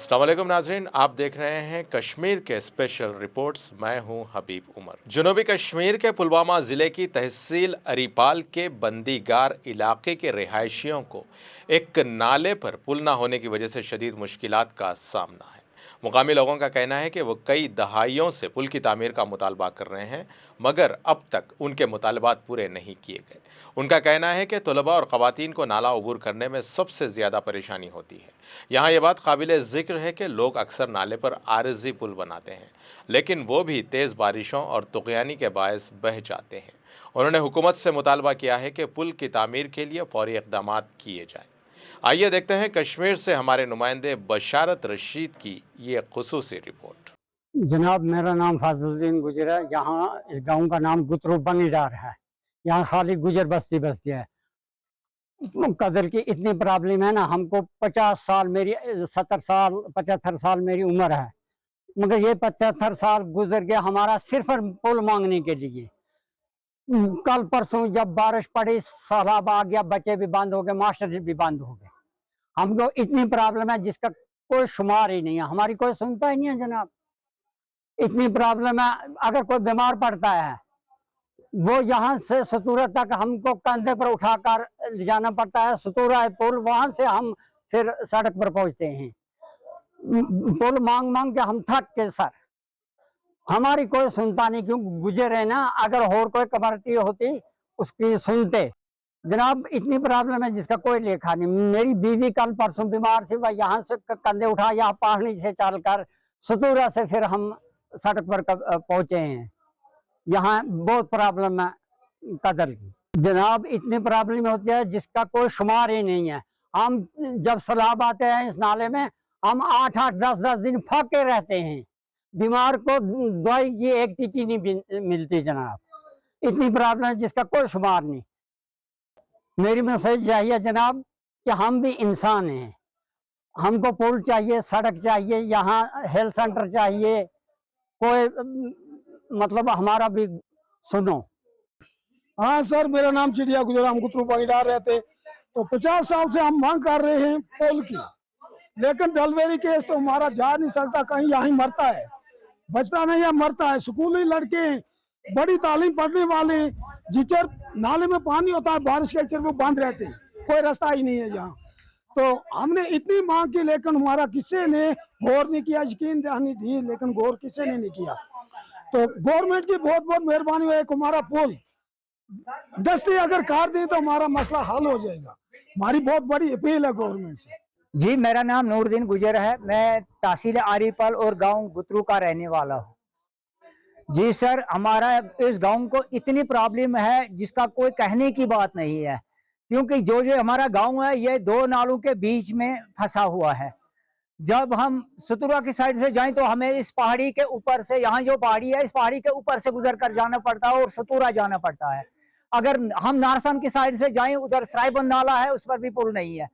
अस्सलाम वालेकुम नाजरीन, आप देख रहे हैं कश्मीर के स्पेशल रिपोर्ट्स। मैं हूं हबीब उमर। जनूबी कश्मीर के पुलवामा ज़िले की तहसील अरीपाल के बंदीगार इलाके के रिहायशियों को एक नाले पर पुल ना होने की वजह से शदीद मुश्किलात का सामना है। मुकामी लोगों का कहना है कि वो कई दहाइयों से पुल की तामीर का मुतालबा कर रहे हैं, मगर अब तक उनके मुतालबात पूरे नहीं किए गए। उनका कहना है कि तलबा और ख़वातीन को नाला अबूर करने में सबसे ज़्यादा परेशानी होती है। यहाँ ये बात काबिल ज़िक्र है कि लोग अक्सर नाले पर आरज़ी पुल बनाते हैं, लेकिन वो भी तेज़ बारिशों और तुग़यानी के बायस बह जाते हैं। उन्होंने हुकूमत से मुतालबा किया है कि पुल की तामीर के लिए फ़ौरी इक़दामात किए जाएँ। आइए देखते हैं कश्मीर से हमारे नुमाइंदे बशारत रशीद की ये खुसूसी रिपोर्ट। जनाब, मेरा नाम फाजुद्दीन गुजर है। यहाँ इस गांव का नाम गुतरू बनीडार है। यहाँ खाली गुजर बस्ती बस्ती है। कदर की इतनी प्रॉब्लम है ना, हमको 50 साल, मेरी 70 साल 75 साल मेरी उम्र है, मगर ये 75 साल गुजर गया हमारा सिर्फ पुल मांगने के लिए। कल परसों जब बारिश पड़ी, सैलाब आ गया, बच्चे भी बंद हो गए, मास्टर भी बंद हो गए। हमको इतनी प्रॉब्लम है जिसका कोई शुमार ही नहीं है, हमारी कोई सुनता ही नहीं है जनाब। इतनी प्रॉब्लम है, अगर कोई बीमार पड़ता है वो यहाँ से सतूरा तक हमको कंधे पर उठाकर ले जाना पड़ता है। सतूरा है पुल, वहां से हम फिर सड़क पर पहुंचते हैं। पुल मांग मांग के हम थक के सर, हमारी कोई सुनता नहीं। क्यों गुजर है ना, अगर और कोई कम्युनिटी होती उसकी सुनते। जनाब, इतनी प्रॉब्लम है जिसका कोई लेखा नहीं। मेरी बीवी कल परसों बीमार थी, वह यहाँ से कंधे उठा, यहाँ पहाड़ी से चलकर सतूरा से फिर हम सड़क पर पहुंचे हैं। यहाँ बहुत प्रॉब्लम है कदर की। जनाब, इतनी प्रॉब्लम होती है जिसका कोई शुमार ही नहीं है। हम जब सैलाब आते हैं इस नाले में, हम 8-8 10-10 दिन फाके रहते हैं। बीमार को दवाई की एक टिकी नहीं मिलती जनाब। इतनी प्रॉब्लम है जिसका कोई शुमार नहीं। मेरी मैसेज चाहिए जनाब कि हम भी इंसान हैं, हमको पुल चाहिए, सड़क चाहिए, यहाँ हेल्थ सेंटर चाहिए। कोई मतलब हमारा भी सुनो। हाँ सर, मेरा नाम चिड़िया गुजर, हम गुतरू बनीडार रहते। तो 50 साल से हम मांग कर रहे हैं पुल की, लेकिन डिलीवरी केस तो हमारा जा नहीं सकता, कहीं यहाँ मरता है, बचता नहीं है, मरता है। स्कूली लड़के, बड़ी तालीम पढ़ने वाले, जिचर नाले में पानी होता है, बारिश के वो बंद रहते हैं, कोई रास्ता ही नहीं है यहाँ। तो हमने इतनी मांग की, लेकिन हमारा किसी ने गौर नहीं किया। यकीन दहानी दी, लेकिन गौर किसी ने नहीं किया। तो गवर्नमेंट की बहुत बहुत मेहरबानी है, एक हमारा पुल दस्ती अगर कर दे तो हमारा मसला हल हो जाएगा। हमारी बहुत बड़ी अपील है गवर्नमेंट से। जी, मेरा नाम नूरुद्दीन गुजर है। मैं तहसील आरीपाल और गांव गुतरू का रहने वाला हूं। जी सर, हमारा इस गांव को इतनी प्रॉब्लम है जिसका कोई कहने की बात नहीं है, क्योंकि जो हमारा गांव है ये दो नालों के बीच में फंसा हुआ है। जब हम सतुरा की साइड से जाएं तो हमें इस पहाड़ी के ऊपर से, यहाँ जो पहाड़ी है इस पहाड़ी के ऊपर से गुजर कर जाना पड़ता है और सतुरा जाना पड़ता है। अगर हम नारसान की साइड से जाएं, उधर सरायबंद नाला है, उस पर भी पुल नहीं है,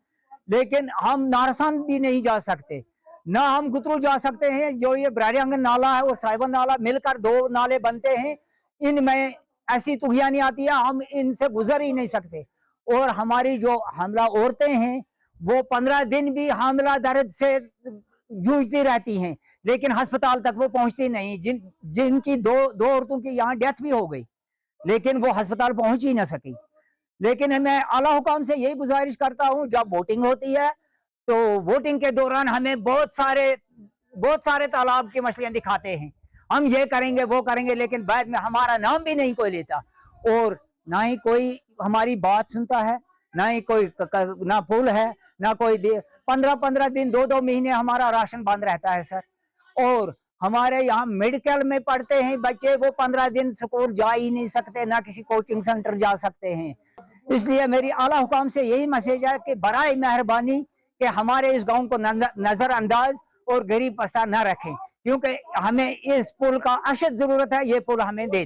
लेकिन हम नारसान भी नहीं जा सकते, ना हम गुतरू जा सकते हैं। जो ये बरारी आंगन नाला है और सरायबंद नाला मिलकर दो नाले बनते हैं, इनमें ऐसी तुगयानी आती है, हम इनसे गुजर ही नहीं सकते। और हमारी जो हमला औरतें हैं वो 15 दिन भी हामला दर्द से जूझती रहती हैं, लेकिन अस्पताल तक वो पहुंचती नहीं। जिनकी दो औरतों की यहाँ डेथ भी हो गई, लेकिन वो अस्पताल पहुंच ही ना सकी। लेकिन मैं आला हुकाम से यही गुजारिश करता हूं, जब वोटिंग होती है तो वोटिंग के दौरान हमें बहुत सारे तालाब की मछलियां दिखाते हैं, हम ये करेंगे वो करेंगे, लेकिन बाद में हमारा नाम भी नहीं कोई लेता और ना ही कोई हमारी बात सुनता है, ना ही कोई ना पुल है, ना कोई 15-15 दिन 2-2 महीने हमारा राशन बंद रहता है सर। और हमारे यहाँ मेडिकल में पढ़ते हैं बच्चे, वो 15 दिन स्कूल जा ही नहीं सकते, ना किसी कोचिंग सेंटर जा सकते हैं। इसलिए मेरी आला हुकाम से यही मैसेज है कि बराए मेहरबानी कि हमारे इस गांव को नजरअंदाज और गरीब पसा न रखें, क्योंकि हमें इस पुल का अशद जरूरत है, ये पुल हमें दे दें।